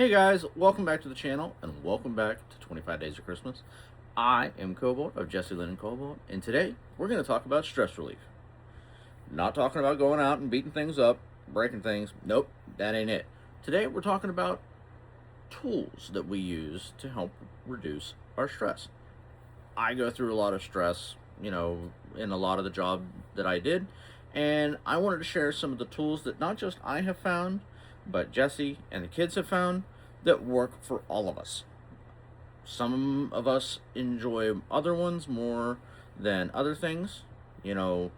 Hey guys, welcome back to the channel and welcome back to 25 Days of Christmas. I am Cobalt of Jessie and Cobalt, and today we're going to talk about stress relief. Not talking about going out and beating things up, breaking things. Nope, that ain't it. Today we're talking about tools that we use to help reduce our stress. I go through a lot of stress, in a lot of the job that I did, and I wanted to share some of the tools that not just I have found, but Jessie and the kids have found that work for all of us. Some of us enjoy other ones more than other things. Some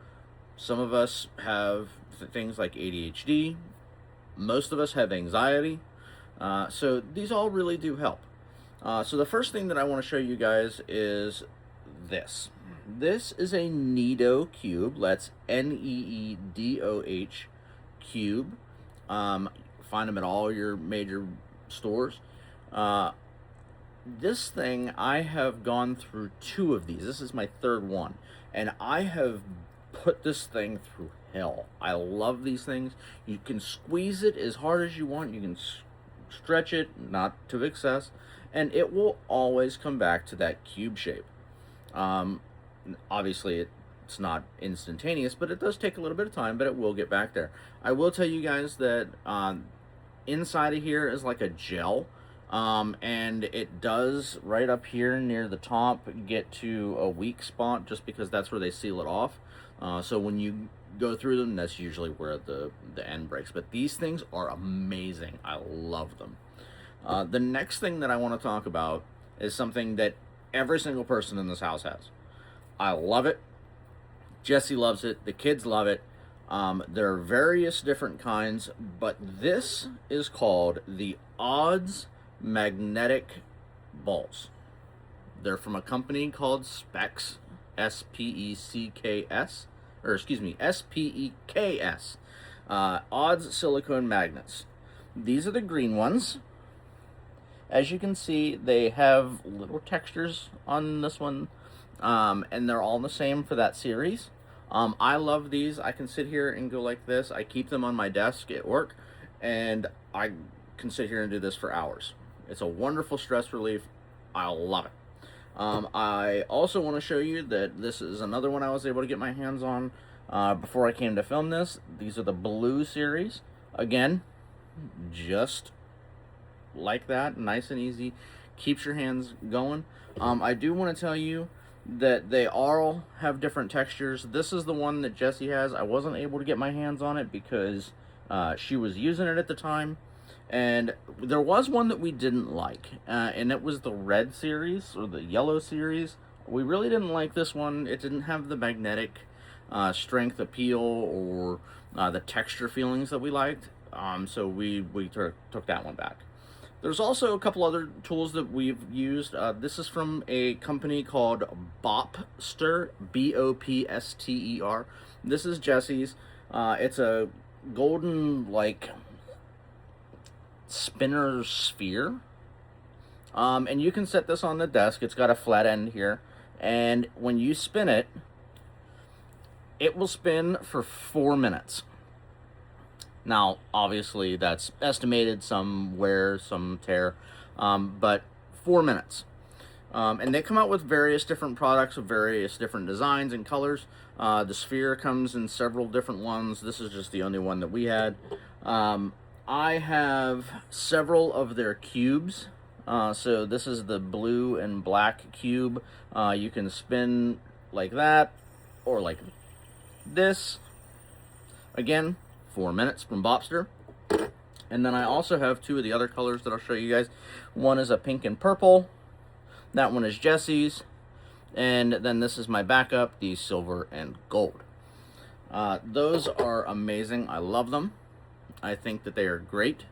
of us have things like ADHD. Most of us have anxiety. So these all really do help. So the first thing that I want to show you guys is this. This is a Needoh Cube. That's Needoh Cube. Find them at all your major stores. This thing, I have gone through 2 of these. This is my 3rd one, and I have put this thing through hell. I love these things. You can squeeze it as hard as you want. You can stretch it, not to excess, and it will always come back to that cube shape. Obviously, it's not instantaneous, but it does take a little bit of time, but it will get back there. I will tell you guys that inside of here is like a gel, and it does right up here near the top get to a weak spot just because that's where they seal it off. So when you go through them, that's usually where the end breaks. But these things are amazing. I love them. The next thing that I want to talk about is something that every single person in this house has. I love it. Jessie loves it. The kids love it. There are various different kinds, but this is called the Odds Magnetic Balls. They're from a company called SPEKS, S-P-E-C-K-S, or excuse me, S-P-E-K-S, Odds Silicone Magnets. These are the green ones. As you can see, they have little textures on this one, and they're all the same for that series. I love these. I can sit here and go like this. I keep them on my desk at work, and I can sit here and do this for hours. It's a wonderful stress relief. I love it. I also want to show you that this is another one I was able to get my hands on before I came to film this. These are the blue series. Again, just like that, nice and easy. Keeps your hands going. I do want to tell you that they all have different textures. This is the one that Jessie has. I wasn't able to get my hands on it because she was using it at the time, and there was one that we didn't like, and it was the red series or the yellow series. We really didn't like this one. It didn't have the magnetic strength appeal or the texture feelings that we liked, so we took that one back. There's also a couple other tools that we've used. This is from a company called Bopster, B-O-P-S-T-E-R. This is Jessie's. It's a golden, spinner sphere. And you can set this on the desk. It's got a flat end here. And when you spin it, it will spin for 4 minutes. Now, obviously, that's estimated, some wear, some tear, but 4 minutes. And they come out with various different products of various different designs and colors. The sphere comes in several different ones. This is just the only one that we had. I have several of their cubes. So this is the blue and black cube. You can spin like that or like this. Again, 4 minutes from Bopster. And then I also have 2 of the other colors that I'll show you guys. One is a pink and purple. That one is Jessie's. And then this is my backup, the silver and gold. Those are amazing. I love them. I think that they are great.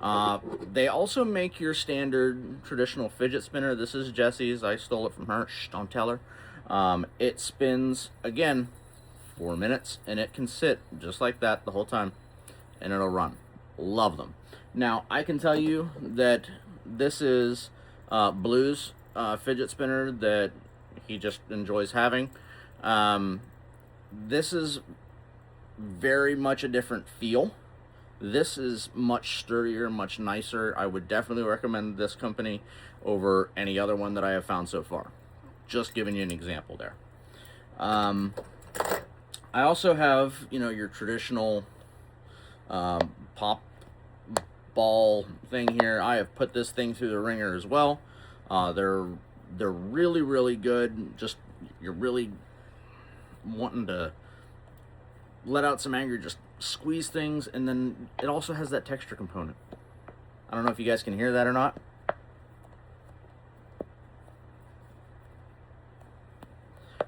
They also make your standard traditional fidget spinner. This is Jessie's. I stole it from her. Shh, don't tell her. It spins, again, 4 minutes, and it can sit just like that the whole time, and it'll run. Love them. Now, I can tell you that this is Blue's fidget spinner that he just enjoys having. This is very much a different feel. This is much sturdier, much nicer. I would definitely recommend this company over any other one that I have found so far. Just giving you an example there. I also have, you know, your traditional pop ball thing here. I have put this thing through the ringer as well. They're really, really good. Just, you're really wanting to let out some anger, just squeeze things, and then it also has that texture component. I don't know if you guys can hear that or not.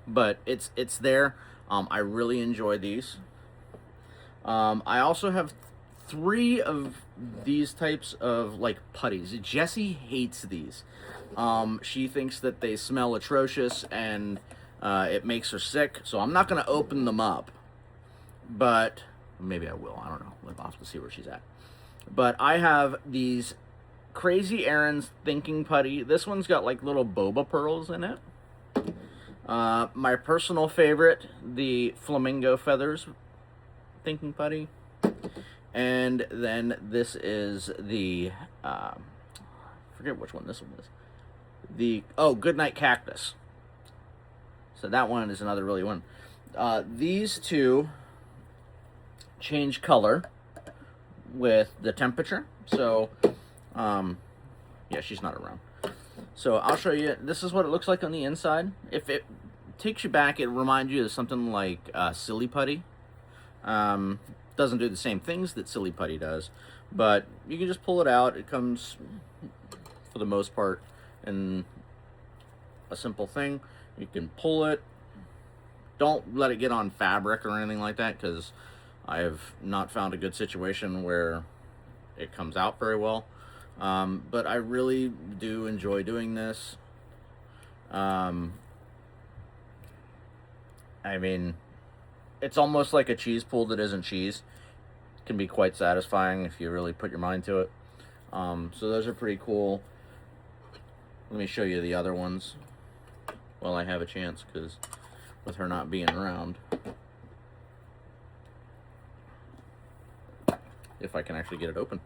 But it's there. I really enjoy these. I also have 3 of these types of like putties. Jessie hates these. She thinks that they smell atrocious and it makes her sick. So I'm not going to open them up. But maybe I will. I don't know. I'll have to see where she's at. But I have these Crazy Aaron's Thinking Putty. This one's got like little boba pearls in it. My personal favorite, the Flamingo Feathers Thinking Putty. And then this is the, I forget which one this one is. The, Goodnight Cactus. So that one is another really one. These two change color with the temperature. So, yeah, she's not around. So I'll show you. This is what it looks like on the inside. If it takes you back, it reminds you of something like Silly Putty. Doesn't do the same things that Silly Putty does, but you can just pull it out. It comes, for the most part, in a simple thing. You can pull it. Don't let it get on fabric or anything like that, because I have not found a good situation where it comes out very well. But I really do enjoy doing this. I mean, it's almost like a cheese pool that isn't cheese. It can be quite satisfying if you really put your mind to it. So those are pretty cool. Let me show you the other ones while I have a chance, because with her not being around. If I can actually get it open.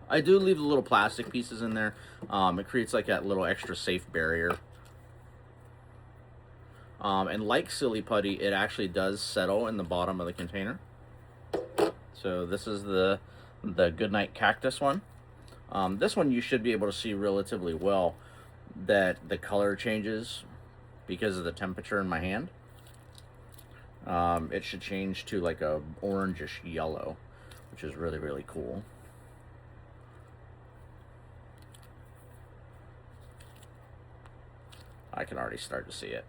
I do leave the little plastic pieces in there. It creates like that little extra safe barrier. And like Silly Putty, it actually does settle in the bottom of the container. So this is the Goodnight Cactus one. This one you should be able to see relatively well that the color changes because of the temperature in my hand. It should change to like a orangish yellow, which is really, really cool. I can already start to see it.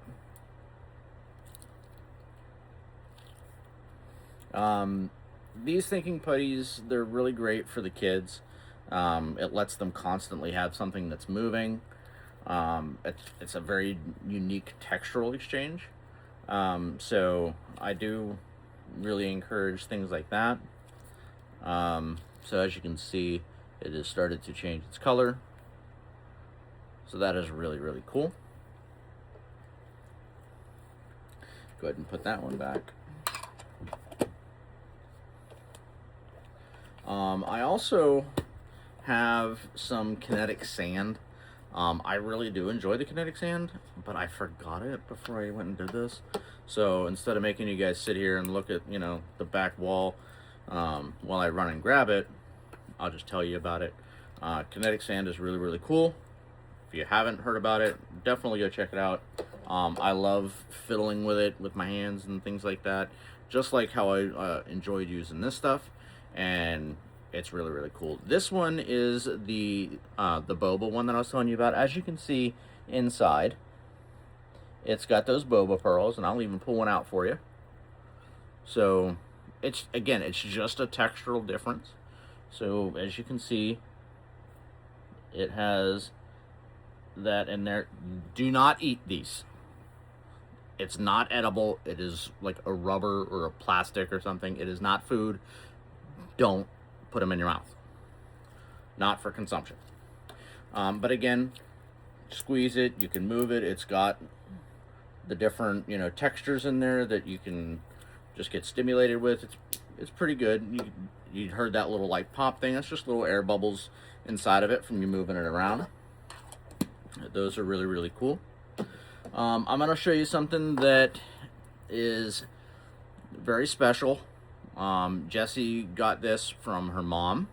These thinking putties, they're really great for the kids. It lets them constantly have something that's moving. It's a very unique textural exchange. So I do really encourage things like that. So as you can see, it has started to change its color. So that is really, really cool. Go ahead and put that one back. I also have some kinetic sand. I really do enjoy the kinetic sand, but I forgot it before I went and did this. So instead of making you guys sit here and look at, you know, the back wall while I run and grab it, I'll just tell you about it. Kinetic sand is really, really cool. If you haven't heard about it, definitely go check it out. I love fiddling with it with my hands and things like that, just like how I enjoyed using this stuff, and it's really, really cool. This one is the boba one that I was telling you about. As you can see inside, it's got those boba pearls, and I'll even pull one out for you. So it's, again, it's just a textural difference. So as you can see, it has that in there. Do not eat these. It's not edible. It is like a rubber or a plastic or something. It is not food. Don't put them in your mouth. Not for consumption. But again, squeeze it. You can move it. It's got the different, you know, textures in there that you can just get stimulated with. It's pretty good. You heard that little like pop thing. That's just little air bubbles inside of it from you moving it around. Those are really, really cool. I'm going to show you something that is very special. Jessie got this from her mom.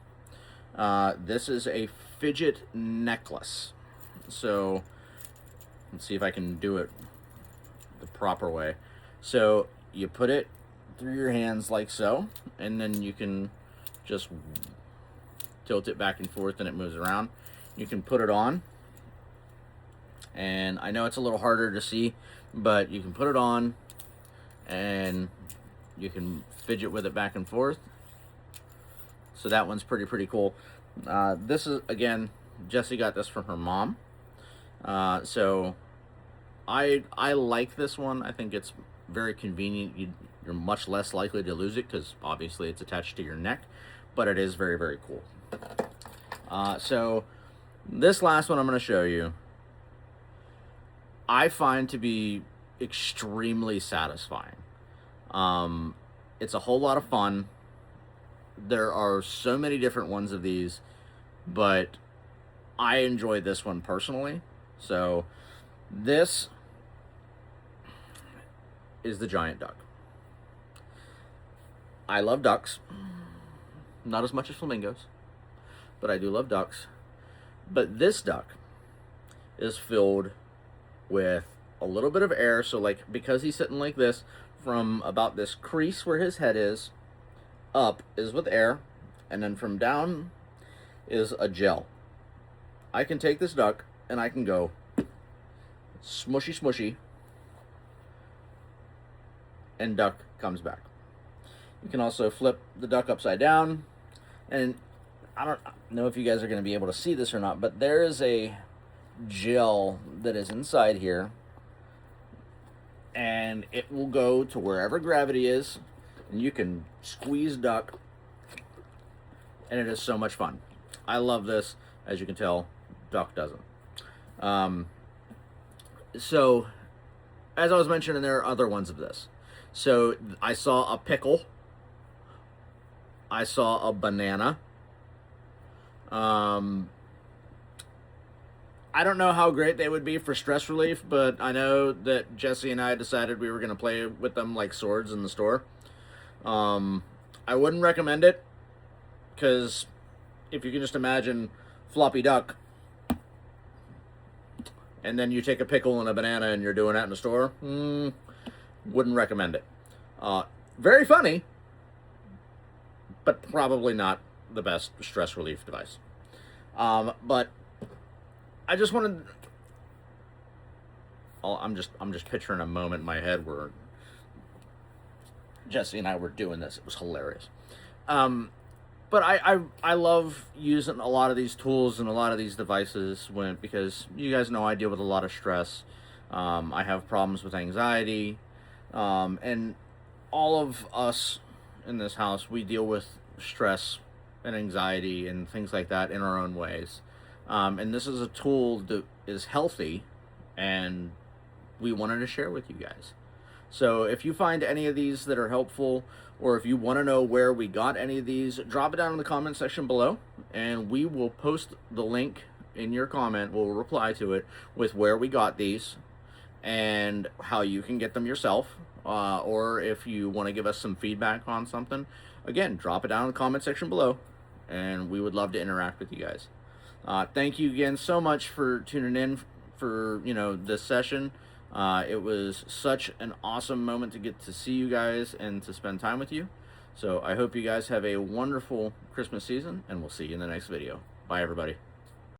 This is a fidget necklace. So let's see if I can do it the proper way. So you put it through your hands like so, and then you can just tilt it back and forth and it moves around. You can put it on, and I know it's a little harder to see, but you can put it on and you can fidget with it back and forth. So that one's pretty cool. This is, again, Jessie got this from her mom. So I like this one. I think it's very convenient. You're much less likely to lose it because obviously it's attached to your neck, but it is very cool. So this last one I'm going to show you, I find to be extremely satisfying. It's a whole lot of fun. There are so many different ones of these, but I enjoy this one personally. So this is the giant duck. I love ducks. Not as much as flamingos, but I do love ducks. But this duck is filled with a little bit of air. So like, because he's sitting like this, from about this crease where his head is up is with air, and then from down is a gel. I can take this duck and I can go smushy smushy, and duck comes back. You can also flip the duck upside down, and I don't know if you guys are going to be able to see this or not, but there is a gel that is inside here, and it will go to wherever gravity is, and you can squeeze duck, and it is so much fun. I love this. As you can tell, duck doesn't. So, as I was mentioning, there are other ones of this. So, I saw a pickle. I saw a banana. I don't know how great they would be for stress relief, but I know that Jessie and I decided we were going to play with them like swords in the store. I wouldn't recommend it, because if you can just imagine floppy duck, and then you take a pickle and a banana and you're doing that in the store, wouldn't recommend it. Very funny, but probably not the best stress relief device. But I just wanted, I'm just picturing a moment in my head where Jessie and I were doing this. It was hilarious. But I love using a lot of these tools and a lot of these devices because you guys know I deal with a lot of stress. I have problems with anxiety, and all of us in this house, we deal with stress and anxiety and things like that in our own ways. And this is a tool that is healthy, and we wanted to share with you guys. So if you find any of these that are helpful, or if you want to know where we got any of these, drop it down in the comment section below, and we will post the link in your comment. We'll reply to it with where we got these and how you can get them yourself. Or if you want to give us some feedback on something, again, drop it down in the comment section below, and we would love to interact with you guys. Thank you again so much for tuning in for this session. It was such an awesome moment to get to see you guys and to spend time with you. So I hope you guys have a wonderful Christmas season, and we'll see you in the next video. Bye, everybody.